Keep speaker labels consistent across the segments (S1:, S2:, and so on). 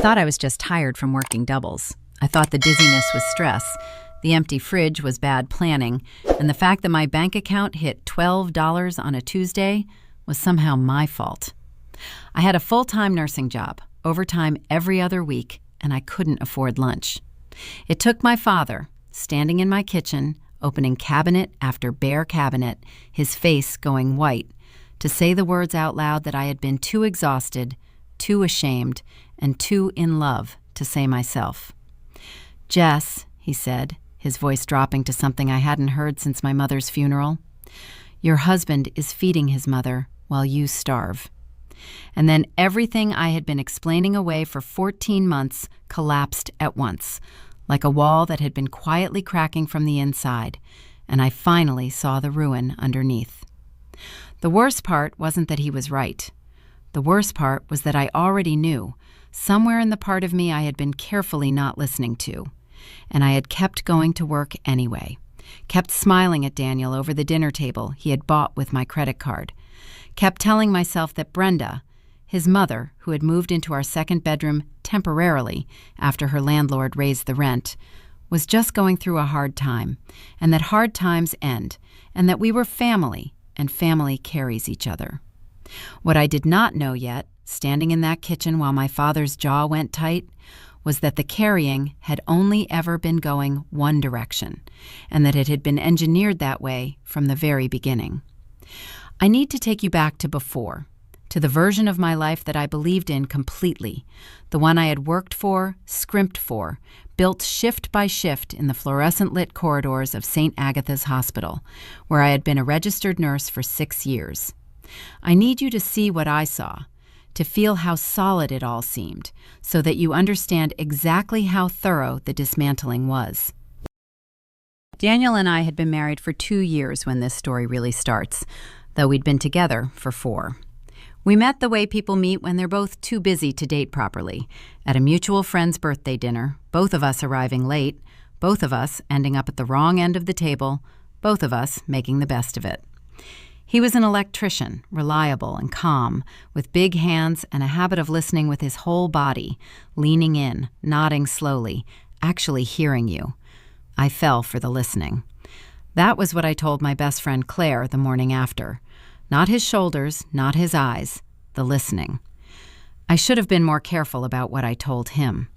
S1: thought I was just tired from working doubles. I thought the dizziness was stress, the empty fridge was bad planning, and the fact that my bank account hit $12 on a Tuesday was somehow my fault. I had a full-time nursing job, overtime every other week, and I couldn't afford lunch. It took my father, standing in my kitchen, opening cabinet after bare cabinet, his face going white, to say the words out loud that I had been too exhausted, too ashamed, and too in love to say myself. "Jess," he said, his voice dropping to something I hadn't heard since my mother's funeral, "your husband is feeding his mother while you starve." And then everything I had been explaining away for 14 months collapsed at once, like a wall that had been quietly cracking from the inside, and I finally saw the ruin underneath. The worst part wasn't that he was right. The worst part was that I already knew, somewhere in the part of me I had been carefully not listening to, and I had kept going to work anyway, kept smiling at Daniel over the dinner table he had bought with my credit card, kept telling myself that Brenda, his mother, who had moved into our second bedroom temporarily after her landlord raised the rent, was just going through a hard time, and that hard times end, and that we were family, and family carries each other. What I did not know yet, standing in that kitchen while my father's jaw went tight, was that the carrying had only ever been going one direction, and that it had been engineered that way from the very beginning. I need to take you back to before, to the version of my life that I believed in completely, the one I had worked for, scrimped for, built shift by shift in the fluorescent-lit corridors of St. Agatha's Hospital, where I had been a registered nurse for 6 years. I need you to see what I saw, to feel how solid it all seemed, so that you understand exactly how thorough the dismantling was. Daniel and I had been married for 2 years when this story really starts, though we'd been together for 4. We met the way people meet when they're both too busy to date properly, at a mutual friend's birthday dinner, both of us arriving late, both of us ending up at the wrong end of the table, both of us making the best of it. He was an electrician, reliable and calm, with big hands and a habit of listening with his whole body, leaning in, nodding slowly, actually hearing you. I fell for the listening. That was what I told my best friend Claire the morning after. Not his shoulders, not his eyes, the listening. I should have been more careful about what I told him.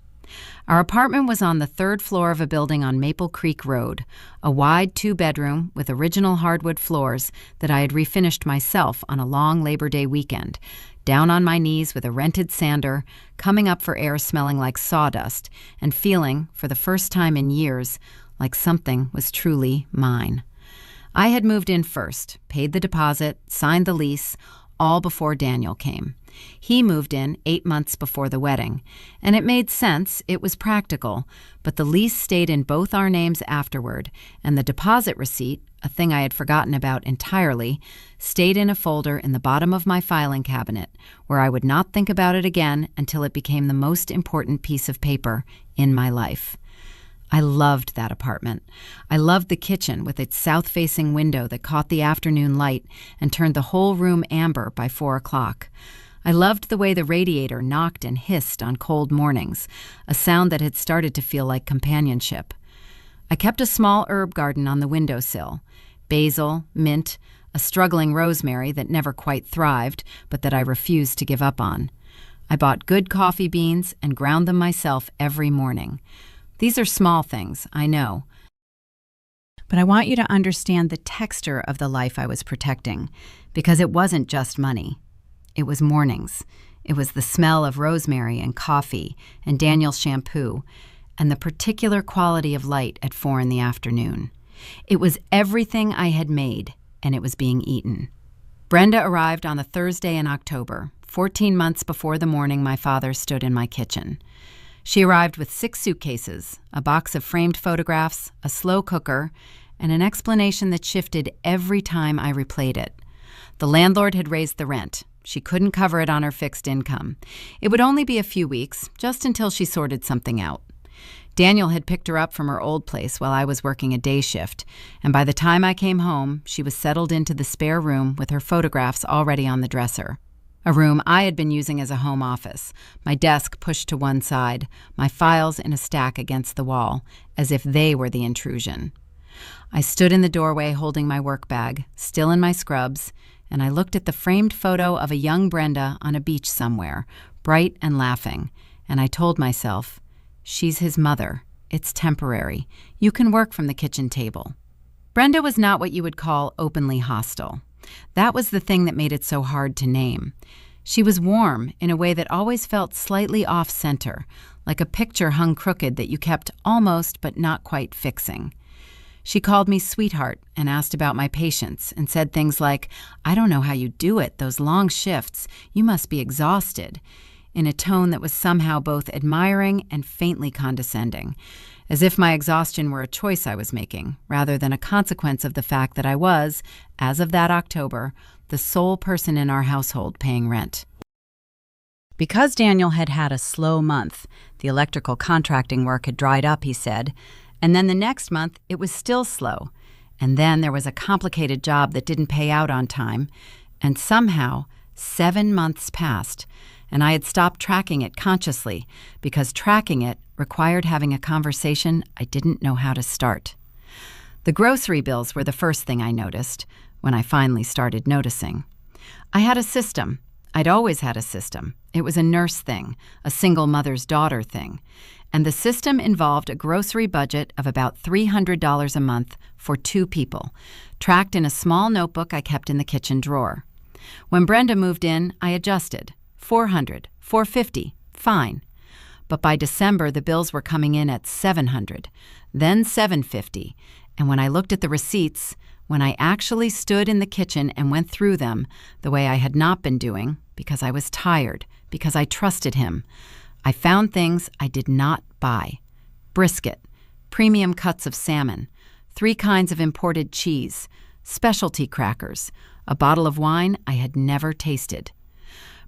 S1: Our apartment was on the 3rd floor of a building on Maple Creek Road, a wide 2-bedroom with original hardwood floors that I had refinished myself on a long Labor Day weekend, down on my knees with a rented sander, coming up for air smelling like sawdust, and feeling, for the first time in years, like something was truly mine. I had moved in first, paid the deposit, signed the lease, all before Daniel came. He moved in 8 months before the wedding, and it made sense, it was practical, but the lease stayed in both our names afterward, and the deposit receipt, a thing I had forgotten about entirely, stayed in a folder in the bottom of my filing cabinet, where I would not think about it again until it became the most important piece of paper in my life. I loved that apartment. I loved the kitchen with its south-facing window that caught the afternoon light and turned the whole room amber by 4 o'clock. I loved the way the radiator knocked and hissed on cold mornings, a sound that had started to feel like companionship. I kept a small herb garden on the windowsill, basil, mint, a struggling rosemary that never quite thrived, but that I refused to give up on. I bought good coffee beans and ground them myself every morning. These are small things, I know. But I want you to understand the texture of the life I was protecting, because it wasn't just money. It was mornings. It was the smell of rosemary and coffee and Daniel's shampoo, and the particular quality of light at 4 in the afternoon. It was everything I had made, and it was being eaten. Brenda arrived on a Thursday in October, 14 months before the morning my father stood in my kitchen. She arrived with 6 suitcases, a box of framed photographs, a slow cooker, and an explanation that shifted every time I replayed it. The landlord had raised the rent. She couldn't cover it on her fixed income. It would only be a few weeks, just until she sorted something out. Daniel had picked her up from her old place while I was working a day shift, and by the time I came home, she was settled into the spare room with her photographs already on the dresser. a room I had been using as a home office, my desk pushed to one side, my files in a stack against the wall, as if they were the intrusion. I stood in the doorway holding my work bag, still in my scrubs, and I looked at the framed photo of a young Brenda on a beach somewhere, bright and laughing, and I told myself, she's his mother. It's temporary. You can work from the kitchen table. Brenda was not what you would call openly hostile. That was the thing that made it so hard to name. She was warm in a way that always felt slightly off-center, like a picture hung crooked that you kept almost but not quite fixing. She called me sweetheart and asked about my patience and said things like, "I don't know how you do it, those long shifts. You must be exhausted," in a tone that was somehow both admiring and faintly condescending, as if my exhaustion were a choice I was making, rather than a consequence of the fact that I was, as of that October, the sole person in our household paying rent. Because Daniel had had a slow month, the electrical contracting work had dried up, he said, and then the next month it was still slow, and then there was a complicated job that didn't pay out on time, and somehow 7 months passed, and I had stopped tracking it consciously because tracking it required having a conversation I didn't know how to start. The grocery bills were the first thing I noticed, when I finally started noticing. I had a system. I'd always had a system. It was a nurse thing, a single mother's daughter thing. And the system involved a grocery budget of about $300 a month for 2 people, tracked in a small notebook I kept in the kitchen drawer. When Brenda moved in, I adjusted. $400, $450, fine. But by December, the bills were coming in at $700, then $750, and when I looked at the receipts, when I actually stood in the kitchen and went through them, the way I had not been doing, because I was tired, because I trusted him, I found things I did not buy. Brisket, premium cuts of salmon, 3 kinds of imported cheese, specialty crackers, a bottle of wine I had never tasted.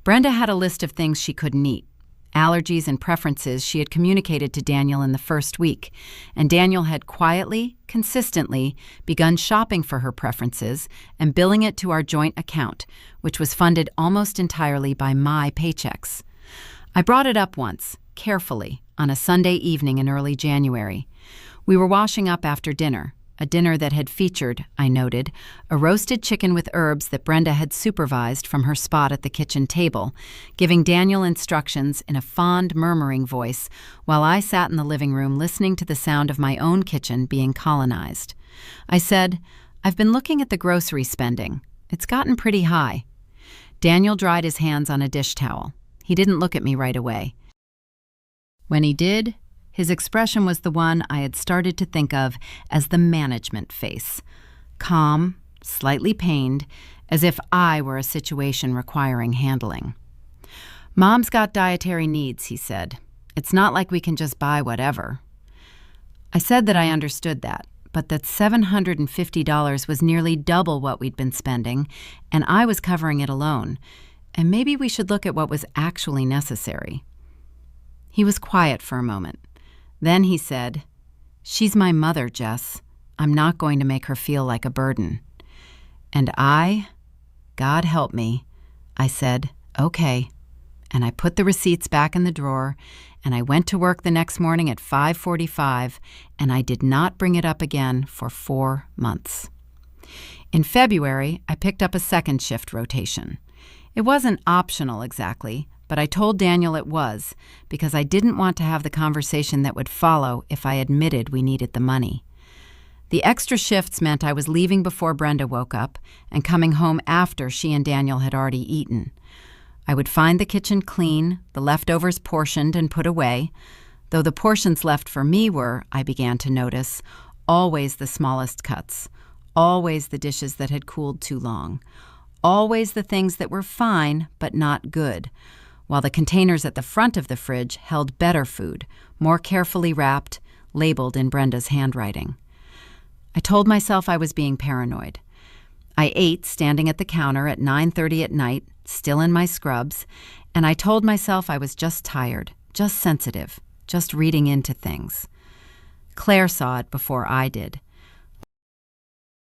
S1: Brenda had a list of things she couldn't eat, allergies and preferences she had communicated to Daniel in the first week, and Daniel had quietly, consistently begun shopping for her preferences and billing it to our joint account, which was funded almost entirely by my paychecks. I brought it up once, carefully, on a Sunday evening in early January. We were washing up after dinner, a dinner that had featured, I noted, a roasted chicken with herbs that Brenda had supervised from her spot at the kitchen table, giving Daniel instructions in a fond, murmuring voice while I sat in the living room listening to the sound of my own kitchen being colonized. I said, "I've been looking at the grocery spending. It's gotten pretty high." Daniel dried his hands on a dish towel. He didn't look at me right away. When he did, his expression was the one I had started to think of as the management face. Calm, slightly pained, as if I were a situation requiring handling. "Mom's got dietary needs," he said. "It's not like we can just buy whatever." I said that I understood that, but that $750 was nearly double what we'd been spending, and I was covering it alone, and maybe we should look at what was actually necessary. He was quiet for a moment. Then he said, "She's my mother, Jess. I'm not going to make her feel like a burden." And God help me, I said, "Okay." And I put the receipts back in the drawer, and I went to work the next morning at 5:45, and I did not bring it up again for 4 months. In February, I picked up a second shift rotation. It wasn't optional exactly, but I told Daniel it was, because I didn't want to have the conversation that would follow if I admitted we needed the money. The extra shifts meant I was leaving before Brenda woke up and coming home after she and Daniel had already eaten. I would find the kitchen clean, the leftovers portioned and put away, though the portions left for me were, I began to notice, always the smallest cuts, always the dishes that had cooled too long, always the things that were fine but not good, while the containers at the front of the fridge held better food, more carefully wrapped, labeled in Brenda's handwriting. I told myself I was being paranoid. I ate standing at the counter at 9:30 at night, still in my scrubs, and I told myself I was just tired, just sensitive, just reading into things. Claire saw it before I did.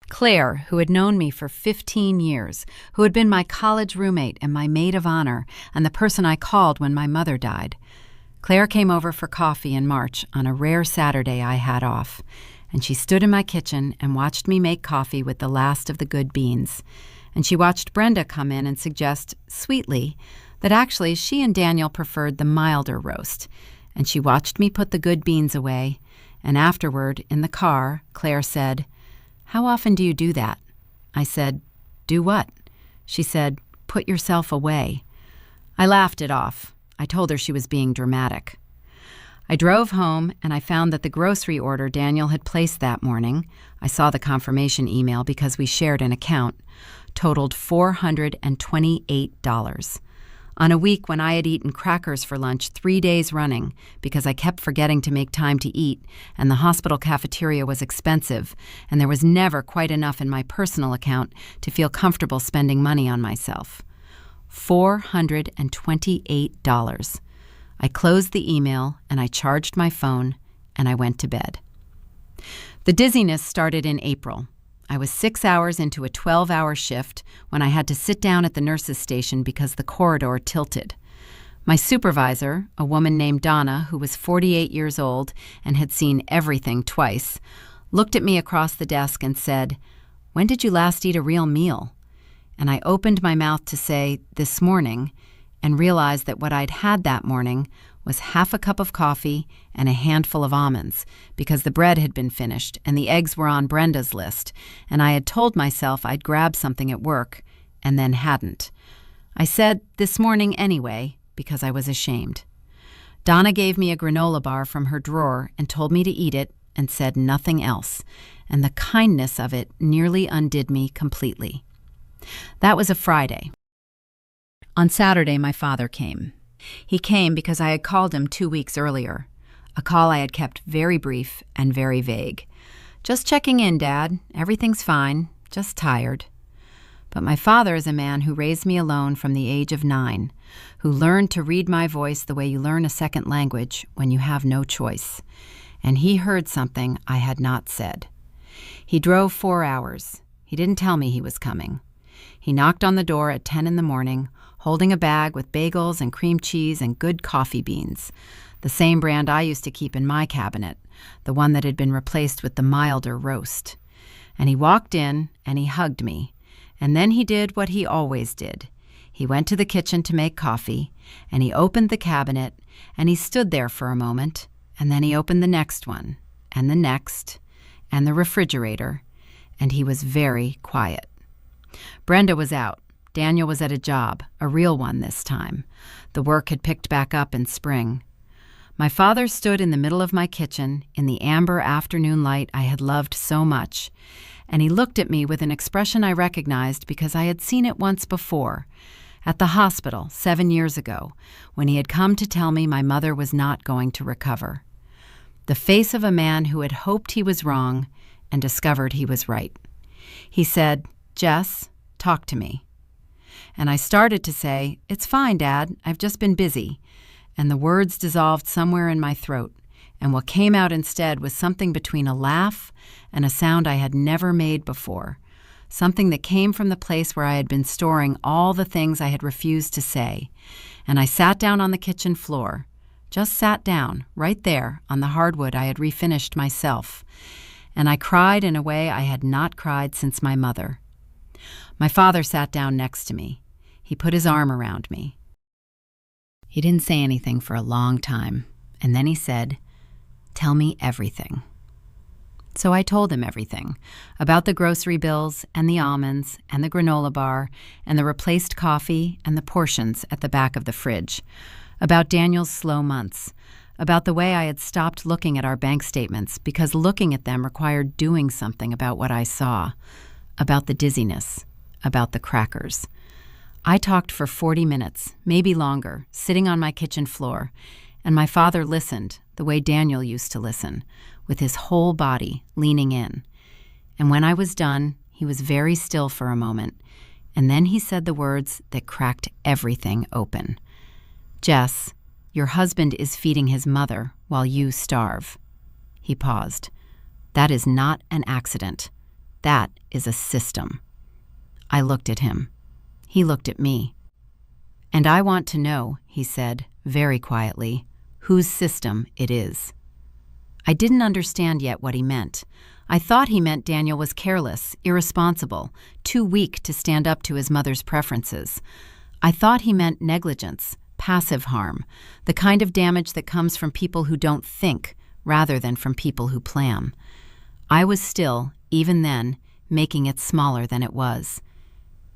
S1: Claire, who had known me for 15 years, who had been my college roommate and my maid of honor, and the person I called when my mother died. Claire came over for coffee in March on a rare Saturday I had off, and she stood in my kitchen and watched me make coffee with the last of the good beans. And she watched Brenda come in and suggest, sweetly, that actually she and Daniel preferred the milder roast. And she watched me put the good beans away, and afterward, in the car, Claire said, "How often do you do that?" I said, "Do what?" She said, "Put yourself away." I laughed it off. I told her she was being dramatic. I drove home, and I found that the grocery order Daniel had placed that morning, I saw the confirmation email because we shared an account, totaled $428. On a week when I had eaten crackers for lunch 3 days running because I kept forgetting to make time to eat, and the hospital cafeteria was expensive, and there was never quite enough in my personal account to feel comfortable spending money on myself. $428. I closed the email, and I charged my phone, and I went to bed. The dizziness started in April. I was 6 hours into a 12-hour shift when I had to sit down at the nurse's station because the corridor tilted. My supervisor, a woman named Donna, who was 48 years old and had seen everything twice, looked at me across the desk and said, "When did you last eat a real meal?" And I opened my mouth to say, "This morning," and realized that what I'd had that morning was half a cup of coffee and a handful of almonds, because the bread had been finished and the eggs were on Brenda's list, and I had told myself I'd grab something at work, and then hadn't. I said, "This morning anyway," because I was ashamed. Donna gave me a granola bar from her drawer and told me to eat it and said nothing else, and the kindness of it nearly undid me completely. That was a Friday. On Saturday, my father came. He came because I had called him 2 weeks earlier, a call I had kept very brief and very vague. "Just checking in, Dad. Everything's fine, just tired." But my father is a man who raised me alone from the age of 9, who learned to read my voice the way you learn a second language when you have no choice. And he heard something I had not said. He drove 4 hours. He didn't tell me he was coming. He knocked on the door at 10 in the morning, holding a bag with bagels and cream cheese and good coffee beans, the same brand I used to keep in my cabinet, the one that had been replaced with the milder roast. And he walked in, and he hugged me, and then he did what he always did. He went to the kitchen to make coffee, and he opened the cabinet, and he stood there for a moment, and then he opened the next one, and the next, and the refrigerator, and he was very quiet. Brenda was out. Daniel was at a job, a real one this time. The work had picked back up in spring. My father stood in the middle of my kitchen in the amber afternoon light I had loved so much, and he looked at me with an expression I recognized because I had seen it once before, at the hospital 7 years ago, when he had come to tell me my mother was not going to recover. The face of a man who had hoped he was wrong and discovered he was right. He said, "Jess, talk to me." And I started to say, "It's fine, Dad, I've just been busy." And the words dissolved somewhere in my throat, and what came out instead was something between a laugh and a sound I had never made before, something that came from the place where I had been storing all the things I had refused to say. And I sat down on the kitchen floor, just sat down, right there on the hardwood I had refinished myself, and I cried in a way I had not cried since my mother. My father sat down next to me. He put his arm around me. He didn't say anything for a long time, and then he said, "Tell me everything." So I told him everything, about the grocery bills and the almonds and the granola bar and the replaced coffee and the portions at the back of the fridge, about Daniel's slow months, about the way I had stopped looking at our bank statements because looking at them required doing something about what I saw, about the dizziness, about the crackers. I talked for 40 minutes, maybe longer, sitting on my kitchen floor, and my father listened the way Daniel used to listen, with his whole body leaning in. And when I was done, he was very still for a moment, and then he said the words that cracked everything open. "Jess, your husband is feeding his mother while you starve." He paused. "That is not an accident. That is a system. I looked at him. He looked at me. And I want to know, he said, very quietly, whose system it is. I didn't understand yet what he meant. I thought he meant Daniel was careless, irresponsible, too weak to stand up to his mother's preferences. I thought he meant negligence, passive harm, the kind of damage that comes from people who don't think rather than from people who plan. I was still, even then, making it smaller than it was.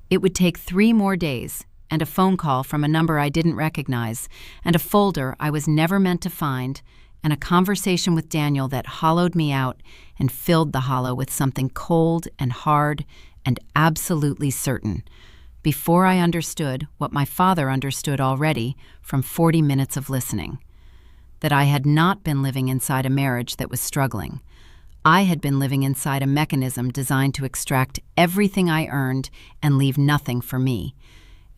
S1: It would take 3 more days, and a phone call from a number I didn't recognize, and a folder I was never meant to find, and a conversation with Daniel that hollowed me out and filled the hollow with something cold and hard and absolutely certain, before I understood what my father understood already from 40 minutes of listening, that I had not been living inside a marriage that was struggling. I had been living inside a mechanism designed to extract everything I earned and leave nothing for me,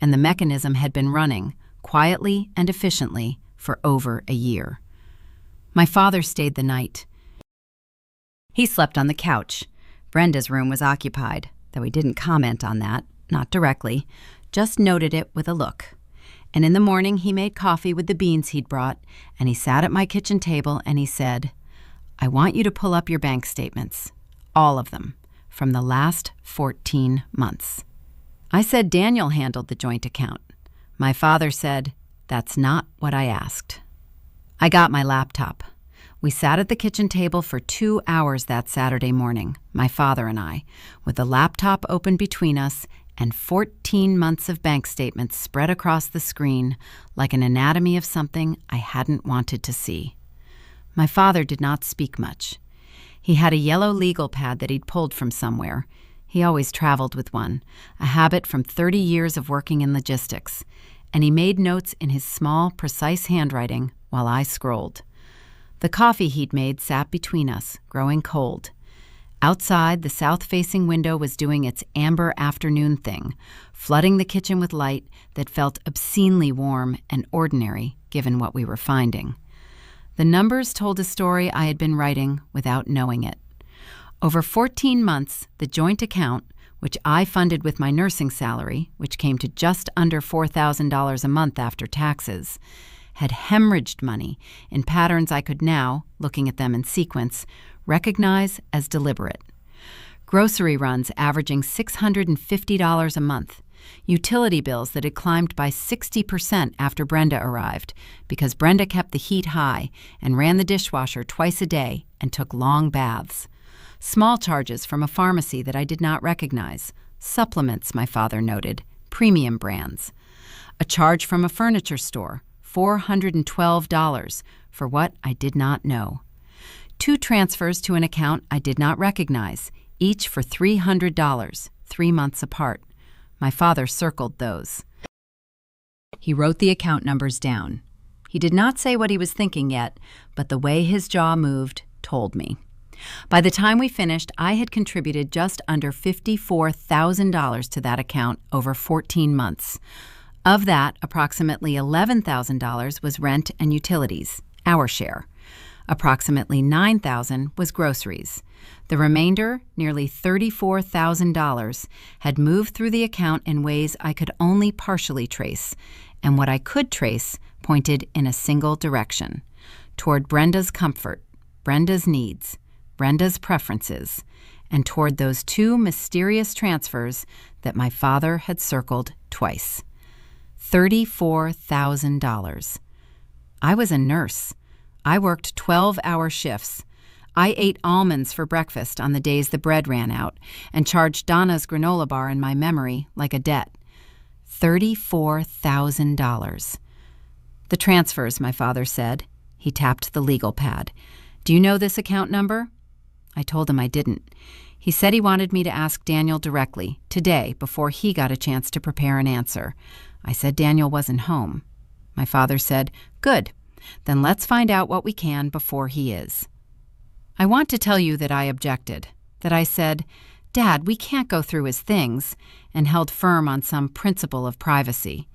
S1: and the mechanism had been running, quietly and efficiently, for over a year. My father stayed the night. He slept on the couch. Brenda's room was occupied, though he didn't comment on that, not directly, just noted it with a look. And in the morning he made coffee with the beans he'd brought, and he sat at my kitchen table and he said, "I want you to pull up your bank statements, all of them, from the last 14 months. I said Daniel handled the joint account. My father said, "That's not what I asked." I got my laptop. We sat at the kitchen table for 2 hours that Saturday morning, my father and I, with the laptop open between us and 14 months of bank statements spread across the screen like an anatomy of something I hadn't wanted to see. My father did not speak much. He had a yellow legal pad that he'd pulled from somewhere. He always traveled with one, a habit from 30 years of working in logistics, and he made notes in his small, precise handwriting while I scrolled. The coffee he'd made sat between us, growing cold. Outside, the south-facing window was doing its amber afternoon thing, flooding the kitchen with light that felt obscenely warm and ordinary, given what we were finding. The numbers told a story I had been writing without knowing it. Over 14 months, the joint account, which I funded with my nursing salary, which came to just under $4,000 a month after taxes, had hemorrhaged money in patterns I could now, looking at them in sequence, recognize as deliberate. Grocery runs averaging $650 a month, utility bills that had climbed by 60% after Brenda arrived, because Brenda kept the heat high and ran the dishwasher twice a day and took long baths. Small charges from a pharmacy that I did not recognize, supplements, my father noted, premium brands. A charge from a furniture store, $412 for what I did not know. 2 transfers to an account I did not recognize, each for $300, 3 months apart. My father circled those. He wrote the account numbers down. He did not say what he was thinking yet, but the way his jaw moved told me. By the time we finished, I had contributed just under $54,000 to that account over 14 months. Of that, approximately $11,000 was rent and utilities, our share. Approximately $9,000 was groceries. The remainder, nearly $34,000, had moved through the account in ways I could only partially trace, and what I could trace pointed in a single direction, toward Brenda's comfort, Brenda's needs, Brenda's preferences, and toward those 2 mysterious transfers that my father had circled twice. $34,000. I was a nurse. I worked 12-hour shifts. I ate almonds for breakfast on the days the bread ran out and charged Donna's granola bar in my memory like a debt. $34,000. The transfers, my father said. He tapped the legal pad. "Do you know this account number?" I told him I didn't. He said he wanted me to ask Daniel directly, today, before he got a chance to prepare an answer. I said Daniel wasn't home. My father said, "Good. Then let's find out what we can before he is." I want to tell you that I objected, that I said, "Dad, we can't go through his things," and held firm on some principle of privacy.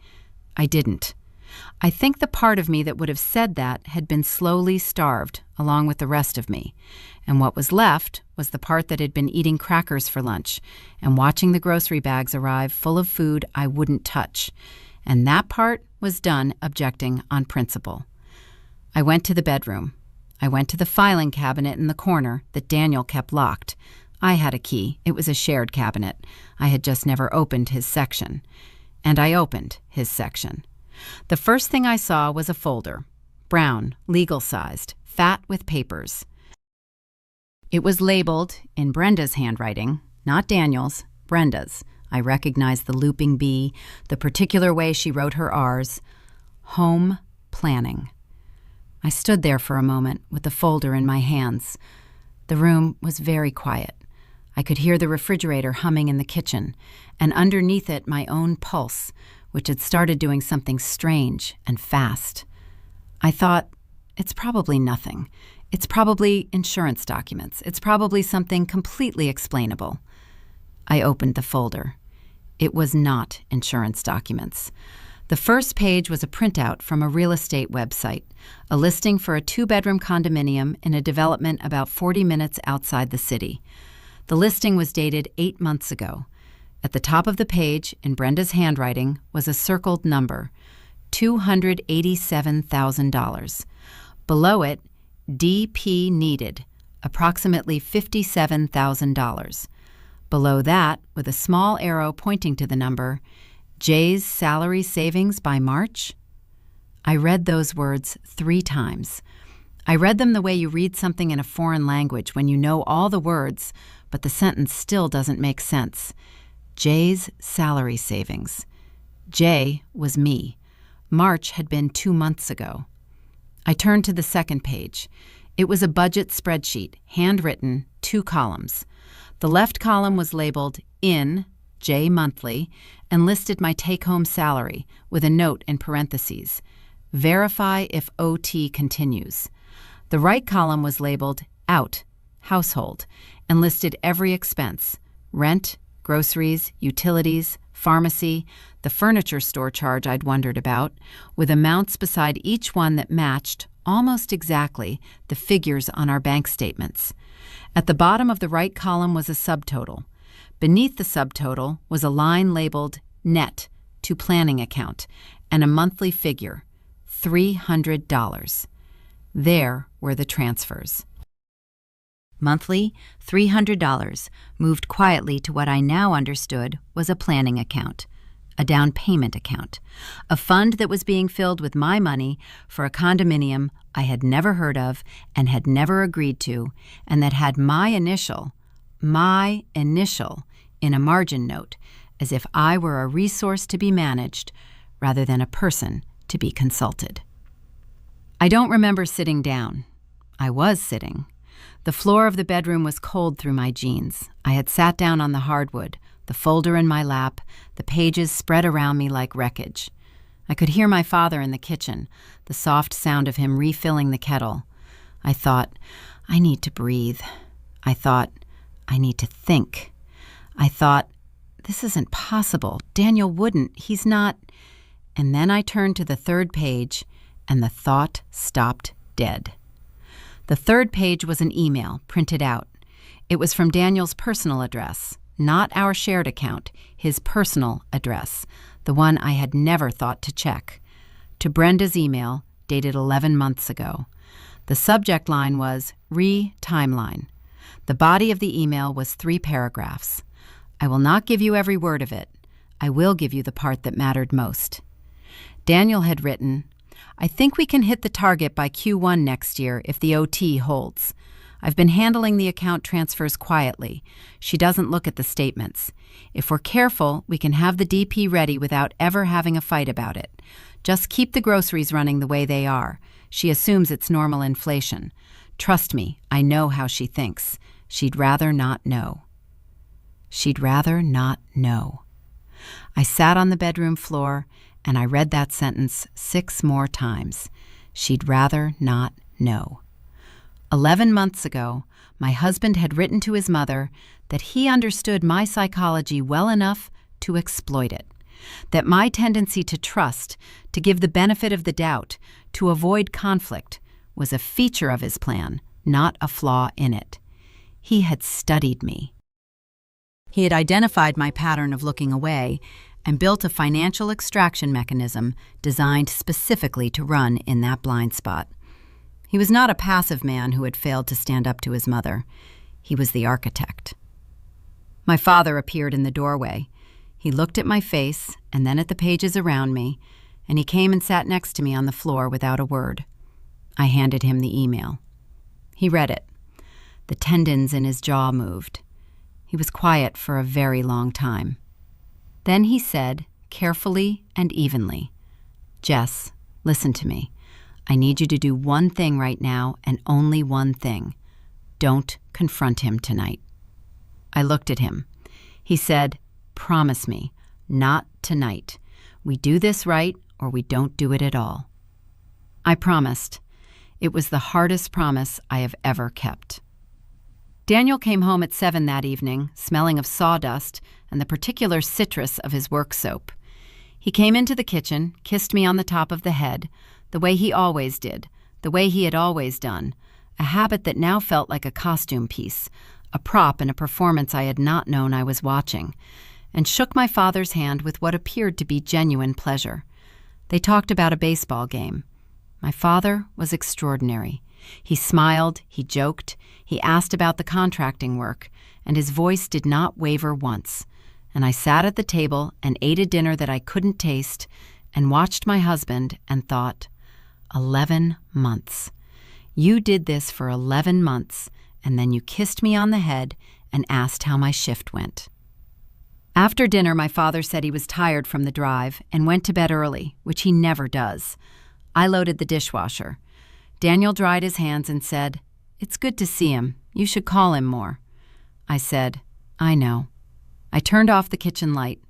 S1: I didn't. I think the part of me that would have said that had been slowly starved, along with the rest of me. And what was left was the part that had been eating crackers for lunch and watching the grocery bags arrive full of food I wouldn't touch. And that part was done objecting on principle. I went to the bedroom. I went to the filing cabinet in the corner that Daniel kept locked. I had a key. It was a shared cabinet. I had just never opened his section. And I opened his section. The first thing I saw was a folder, brown, legal-sized, fat with papers. It was labeled, in Brenda's handwriting, not Daniel's, Brenda's. I recognized the looping B, the particular way she wrote her R's. Home planning. I stood there for a moment with the folder in my hands. The room was very quiet. I could hear the refrigerator humming in the kitchen, and underneath it my own pulse, which had started doing something strange and fast. I thought, it's probably nothing. It's probably insurance documents. It's probably something completely explainable. I opened the folder. It was not insurance documents. The first page was a printout from a real estate website, a listing for a 2-bedroom condominium in a development about 40 minutes outside the city. The listing was dated 8 months ago. At the top of the page, in Brenda's handwriting, was a circled number, $287,000. Below it, DP needed, approximately $57,000. Below that, with a small arrow pointing to the number, Jay's salary savings by March? I read those words 3 times. I read them the way you read something in a foreign language when you know all the words, but the sentence still doesn't make sense. Jay's salary savings. Jay was me. March had been 2 months ago. I turned to the second page. It was a budget spreadsheet, handwritten, 2 columns. The left column was labeled in J monthly and listed my take-home salary with a note in parentheses. Verify if OT continues. The right column was labeled out, household, and listed every expense, rent, groceries, utilities, pharmacy, the furniture store charge I'd wondered about, with amounts beside each one that matched, almost exactly, the figures on our bank statements. At the bottom of the right column was a subtotal. Beneath the subtotal was a line labeled net to planning account and a monthly figure, $300. There were the transfers. Monthly, $300, moved quietly to what I now understood was a planning account, a down payment account, a fund that was being filled with my money for a condominium I had never heard of and had never agreed to, and that had my initial, in a margin note, as if I were a resource to be managed rather than a person to be consulted. I don't remember sitting down. I was sitting. The floor of the bedroom was cold through my jeans. I had sat down on the hardwood, the folder in my lap, the pages spread around me like wreckage. I could hear my father in the kitchen, the soft sound of him refilling the kettle. I thought, I need to breathe. I thought, I need to think. I thought, this isn't possible. Daniel wouldn't. He's not. And then I turned to the third page, and the thought stopped dead. The third page was an email, printed out. It was from Daniel's personal address, not our shared account, his personal address, the one I had never thought to check. To Brenda's email, dated 11 months ago. The subject line was re-timeline. The body of the email was 3 paragraphs. I will not give you every word of it. I will give you the part that mattered most. Daniel had written, I think we can hit the target by Q1 next year if the OT holds. I've been handling the account transfers quietly. She doesn't look at the statements. If we're careful, we can have the DP ready without ever having a fight about it. Just keep the groceries running the way they are. She assumes it's normal inflation. Trust me, I know how she thinks. She'd rather not know. She'd rather not know. I sat on the bedroom floor and I read that sentence 6 more times. She'd rather not know. 11 months ago, my husband had written to his mother that he understood my psychology well enough to exploit it. that my tendency to trust, to give the benefit of the doubt, to avoid conflict, was a feature of his plan, not a flaw in it. He had studied me. He had identified my pattern of looking away and built a financial extraction mechanism designed specifically to run in that blind spot. He was not a passive man who had failed to stand up to his mother. He was the architect. My father appeared in the doorway. He looked at my face and then at the pages around me, and he came and sat next to me on the floor without a word. I handed him the email. He read it. The tendons in his jaw moved. He was quiet for a very long time. Then he said, carefully and evenly, "Jess, listen to me. I need you to do one thing right now and only one thing. Don't confront him tonight." I looked at him. He said, "Promise me, not tonight. We do this right or we don't do it at all." I promised. It was the hardest promise I have ever kept. Daniel came home at 7 that evening, smelling of sawdust and the particular citrus of his work soap. He came into the kitchen, kissed me on the top of the head, the way he always did, the way he had always done, a habit that now felt like a costume piece, a prop in a performance I had not known I was watching, and shook my father's hand with what appeared to be genuine pleasure. They talked about a baseball game. My father was extraordinary. He smiled, he joked, he asked about the contracting work, and his voice did not waver once. And I sat at the table and ate a dinner that I couldn't taste and watched my husband and thought, 11 months. You did this for 11 months, and then you kissed me on the head and asked how my shift went. After dinner, my father said he was tired from the drive and went to bed early, which he never does. I loaded the dishwasher. Daniel dried his hands and said, "It's good to see him. You should call him more." I said, "I know." I turned off the kitchen light.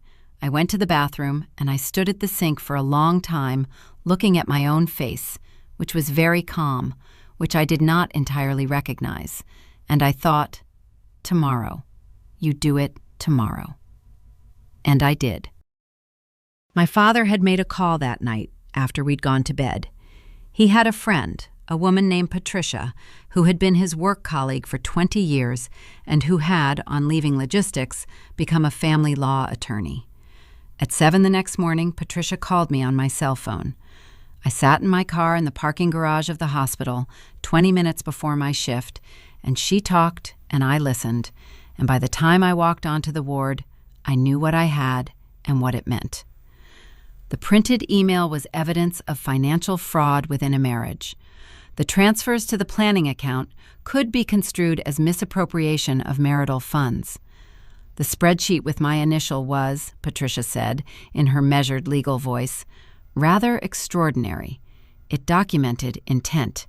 S1: I went to the bathroom and I stood at the sink for a long time looking at my own face, which was very calm, which I did not entirely recognize. And I thought, tomorrow. You do it tomorrow. And I did. My father had made a call that night after we'd gone to bed. He had a friend, a woman named Patricia, who had been his work colleague for 20 years and who had, on leaving logistics, become a family law attorney. At 7 the next morning, Patricia called me on my cell phone. I sat in my car in the parking garage of the hospital 20 minutes before my shift, and she talked and I listened, and by the time I walked onto the ward, I knew what I had and what it meant. The printed email was evidence of financial fraud within a marriage. The transfers to the planning account could be construed as misappropriation of marital funds. The spreadsheet with my initial was, Patricia said, in her measured legal voice, rather extraordinary. It documented intent.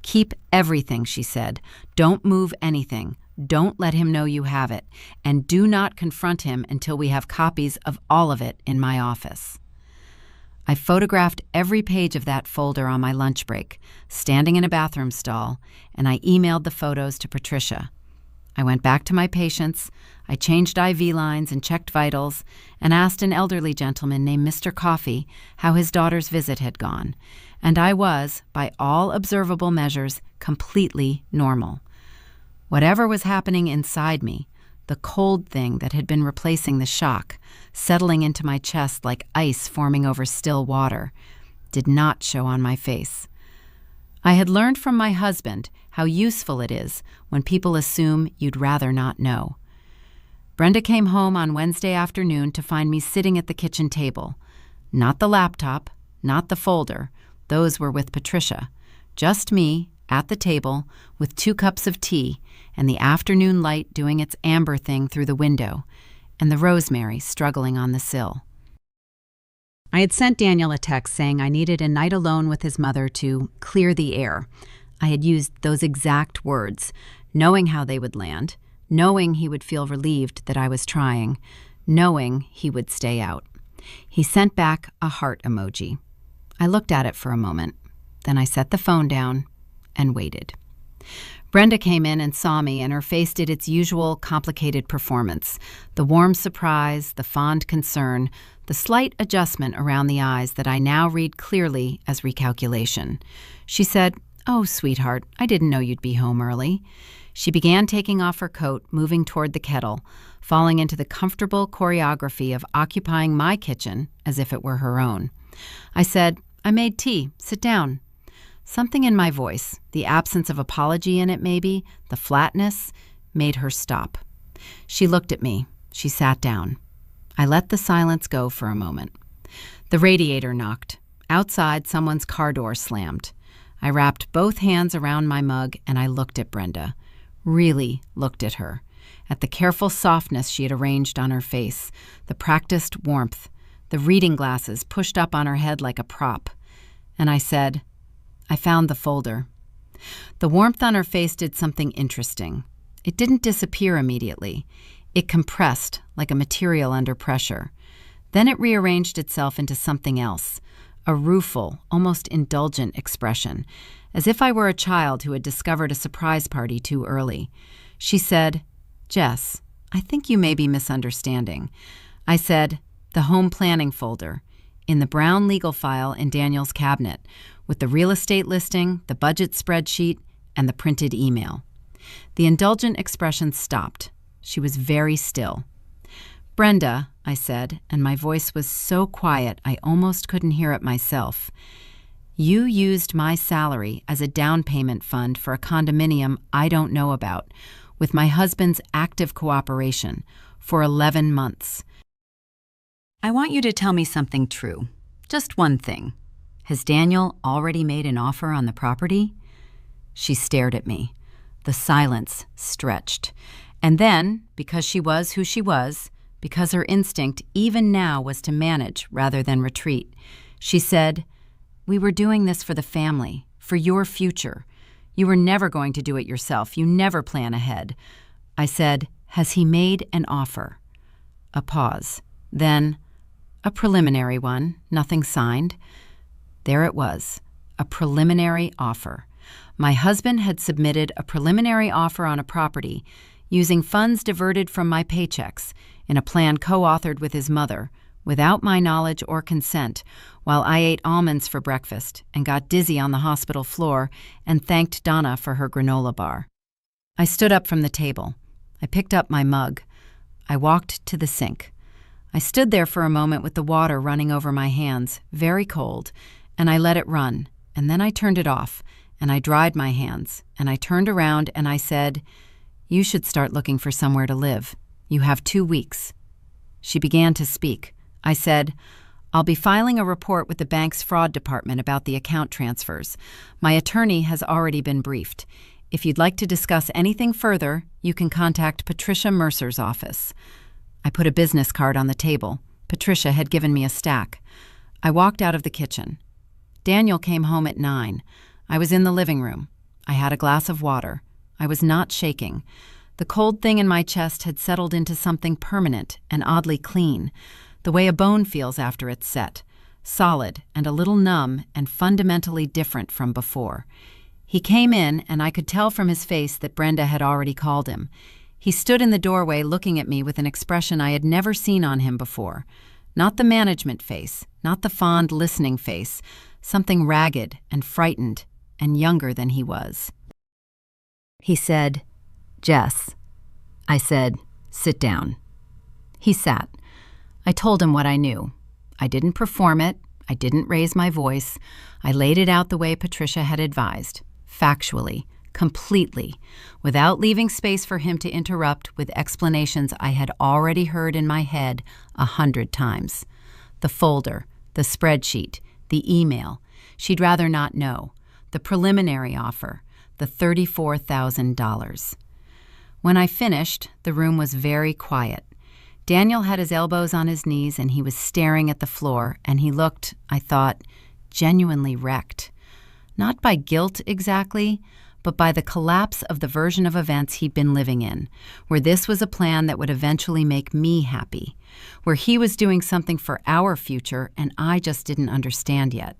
S1: Keep everything, she said. Don't move anything. Don't let him know you have it. And do not confront him until we have copies of all of it in my office. I photographed every page of that folder on my lunch break, standing in a bathroom stall, and I emailed the photos to Patricia. I went back to my patients, I changed IV lines and checked vitals, and asked an elderly gentleman named Mr. Coffey how his daughter's visit had gone, and I was, by all observable measures, completely normal. Whatever was happening inside me, the cold thing that had been replacing the shock, settling into my chest like ice forming over still water, did not show on my face. I had learned from my husband how useful it is when people assume you'd rather not know. Brenda came home on Wednesday afternoon to find me sitting at the kitchen table. Not the laptop, not the folder, those were with Patricia. Just me, at the table, with 2 cups of tea, and the afternoon light doing its amber thing through the window, and the rosemary struggling on the sill. I had sent Daniel a text saying I needed a night alone with his mother to clear the air. I had used those exact words, knowing how they would land, knowing he would feel relieved that I was trying, knowing he would stay out. He sent back a heart emoji. I looked at it for a moment. Then I set the phone down and waited. Brenda came in and saw me, and her face did its usual complicated performance. The warm surprise, the fond concern, the slight adjustment around the eyes that I now read clearly as recalculation. She said, "Oh, sweetheart, I didn't know you'd be home early." She began taking off her coat, moving toward the kettle, falling into the comfortable choreography of occupying my kitchen as if it were her own. I said, "I made tea. Sit down." Something in my voice, the absence of apology in it maybe, the flatness, made her stop. She looked at me. She sat down. I let the silence go for a moment. The radiator knocked. Outside, someone's car door slammed. I wrapped both hands around my mug and I looked at Brenda. Really looked at her. At the careful softness she had arranged on her face, the practiced warmth, the reading glasses pushed up on her head like a prop. And I said, "I found the folder." The warmth on her face did something interesting. It didn't disappear immediately. It compressed like a material under pressure. Then it rearranged itself into something else, a rueful, almost indulgent expression, as if I were a child who had discovered a surprise party too early. She said, "Jess, I think you may be misunderstanding." I said, "The home planning folder, in the brown legal file in Daniel's cabinet, with the real estate listing, the budget spreadsheet, and the printed email." The indulgent expression stopped. She was very still. "Brenda," I said, and my voice was so quiet I almost couldn't hear it myself, "you used my salary as a down payment fund for a condominium I don't know about, with my husband's active cooperation, for 11 months. I want you to tell me something true. Just one thing. Has Daniel already made an offer on the property?" She stared at me. The silence stretched. And then, because she was who she was, because her instinct even now was to manage rather than retreat, she said, "We were doing this for the family, for your future. You were never going to do it yourself. You never plan ahead." I said, "Has he made an offer?" A pause. Then, "A preliminary one, nothing signed." There it was, a preliminary offer. My husband had submitted a preliminary offer on a property using funds diverted from my paychecks in a plan co-authored with his mother, without my knowledge or consent, while I ate almonds for breakfast and got dizzy on the hospital floor and thanked Donna for her granola bar. I stood up from the table. I picked up my mug. I walked to the sink. I stood there for a moment with the water running over my hands, very cold, and I let it run, and then I turned it off, and I dried my hands, and I turned around and I said, "You should start looking for somewhere to live. You have 2 weeks." She began to speak. I said, "I'll be filing a report with the bank's fraud department about the account transfers. My attorney has already been briefed. If you'd like to discuss anything further, you can contact Patricia Mercer's office." I put a business card on the table. Patricia had given me a stack. I walked out of the kitchen. Daniel came home at 9. I was in the living room. I had a glass of water. I was not shaking. The cold thing in my chest had settled into something permanent and oddly clean, the way a bone feels after it's set, solid and a little numb and fundamentally different from before. He came in, and I could tell from his face that Brenda had already called him. He stood in the doorway looking at me with an expression I had never seen on him before. Not the management face, not the fond listening face, something ragged and frightened and younger than he was. He said, "Jess." I said, "Sit down." He sat. I told him what I knew. I didn't perform it. I didn't raise my voice. I laid it out the way Patricia had advised, factually, completely, without leaving space for him to interrupt with explanations I had already heard in my head 100 times. The folder, the spreadsheet, the email. She'd rather not know. The preliminary offer, the $34,000. When I finished, the room was very quiet. Daniel had his elbows on his knees and he was staring at the floor, and he looked, I thought, genuinely wrecked. Not by guilt exactly, but by the collapse of the version of events he'd been living in, where this was a plan that would eventually make me happy, where he was doing something for our future and I just didn't understand yet.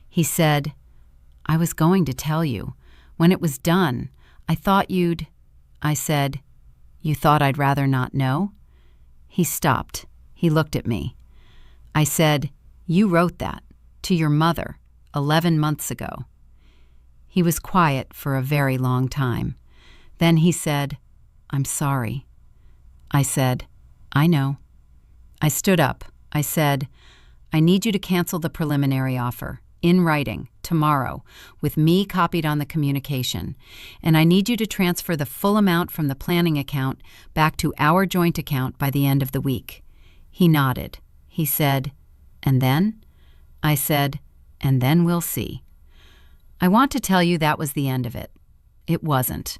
S1: He said, "I was going to tell you. When it was done, I thought you'd, I said, you thought I'd rather not know? He stopped. He looked at me. I said, you wrote that, to your mother, 11 months ago. He was quiet for a very long time. Then he said, I'm sorry. I said, I know. I stood up. I said, I need you to cancel the preliminary offer, in writing, tomorrow, with me copied on the communication. And I need you to transfer the full amount from the planning account back to our joint account by the end of the week. He nodded. He said, and then? I said, and then we'll see. I want to tell you that was the end of it. It wasn't.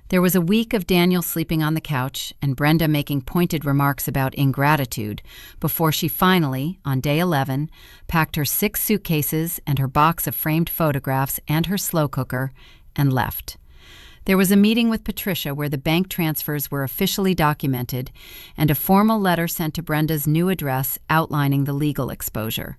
S1: There was a week of Daniel sleeping on the couch and Brenda making pointed remarks about ingratitude before she finally, on day 11, packed her 6 suitcases and her box of framed photographs and her slow cooker and left. There was a meeting with Patricia where the bank transfers were officially documented and a formal letter sent to Brenda's new address outlining the legal exposure.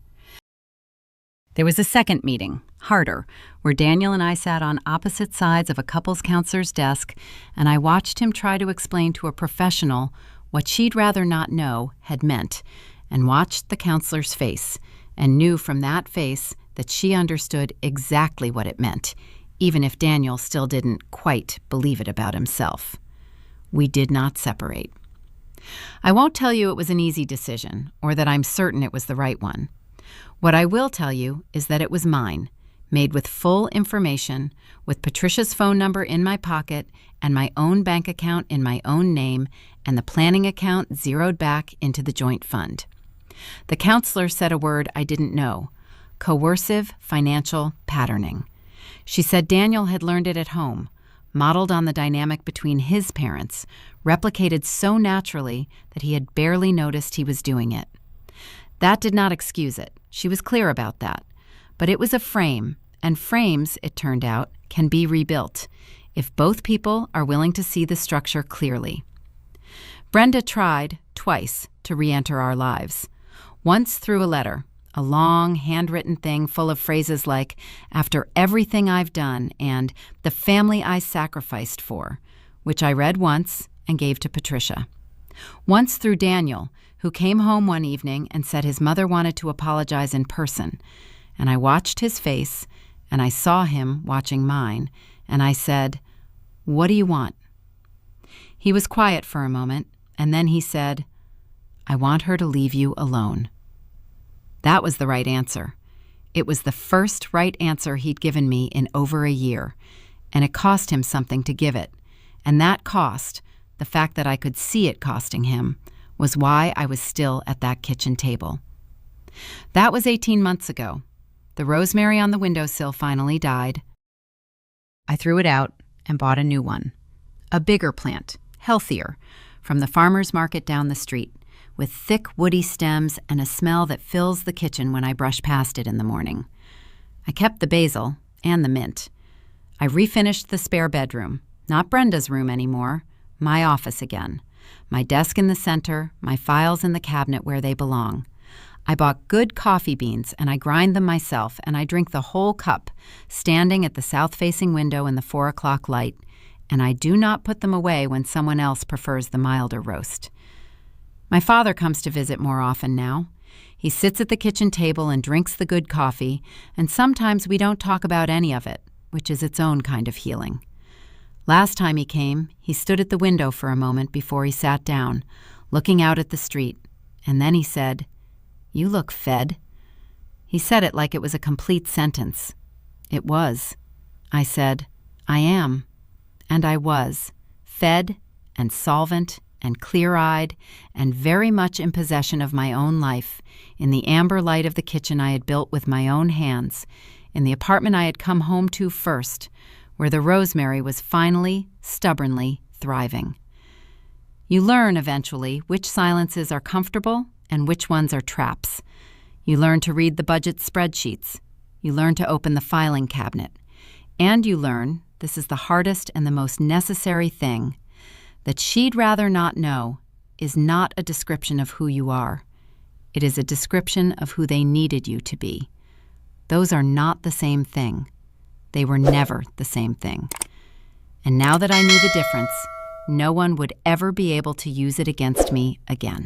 S1: There was a second meeting, harder, where Daniel and I sat on opposite sides of a couples counselor's desk, and I watched him try to explain to a professional what she'd rather not know had meant, and watched the counselor's face, and knew from that face that she understood exactly what it meant, even if Daniel still didn't quite believe it about himself. We did not separate. I won't tell you it was an easy decision, or that I'm certain it was the right one. What I will tell you is that it was mine, made with full information, with Patricia's phone number in my pocket and my own bank account in my own name and the planning account zeroed back into the joint fund. The counselor said a word I didn't know, coercive financial patterning. She said Daniel had learned it at home, modeled on the dynamic between his parents, replicated so naturally that he had barely noticed he was doing it. That did not excuse it. She was clear about that. But it was a frame, and frames, it turned out, can be rebuilt if both people are willing to see the structure clearly. Brenda tried, twice, to re-enter our lives. Once through a letter, a long, handwritten thing full of phrases like, after everything I've done, and the family I sacrificed for, which I read once and gave to Patricia. Once through Daniel, who came home one evening and said his mother wanted to apologize in person, and I watched his face, and I saw him watching mine, and I said, "What do you want?" He was quiet for a moment, and then he said, "I want her to leave you alone." That was the right answer. It was the first right answer he'd given me in over a year, and it cost him something to give it, and that cost, the fact that I could see it costing him, was why I was still at that kitchen table. That was 18 months ago. The rosemary on the windowsill finally died. I threw it out and bought a new one. A bigger plant, healthier, from the farmer's market down the street, with thick woody stems and a smell that fills the kitchen when I brush past it in the morning. I kept the basil and the mint. I refinished the spare bedroom, not Brenda's room anymore, my office again. My desk in the center, my files in the cabinet where they belong. I bought good coffee beans and I grind them myself and I drink the whole cup, standing at the south-facing window in the 4 o'clock light, and I do not put them away when someone else prefers the milder roast. My father comes to visit more often now. He sits at the kitchen table and drinks the good coffee, and sometimes we don't talk about any of it, which is its own kind of healing. Last time he came, he stood at the window for a moment before he sat down, looking out at the street, and then he said, "You look fed." He said it like it was a complete sentence. It was. I said, "I am." And I was, fed and solvent and clear-eyed and very much in possession of my own life, in the amber light of the kitchen I had built with my own hands, in the apartment I had come home to first, where the rosemary was finally, stubbornly thriving. You learn eventually which silences are comfortable and which ones are traps. You learn to read the budget spreadsheets. You learn to open the filing cabinet. And you learn, this is the hardest and the most necessary thing, that she'd rather not know is not a description of who you are. It is a description of who they needed you to be. Those are not the same thing. They were never the same thing. And now that I knew the difference, no one would ever be able to use it against me again.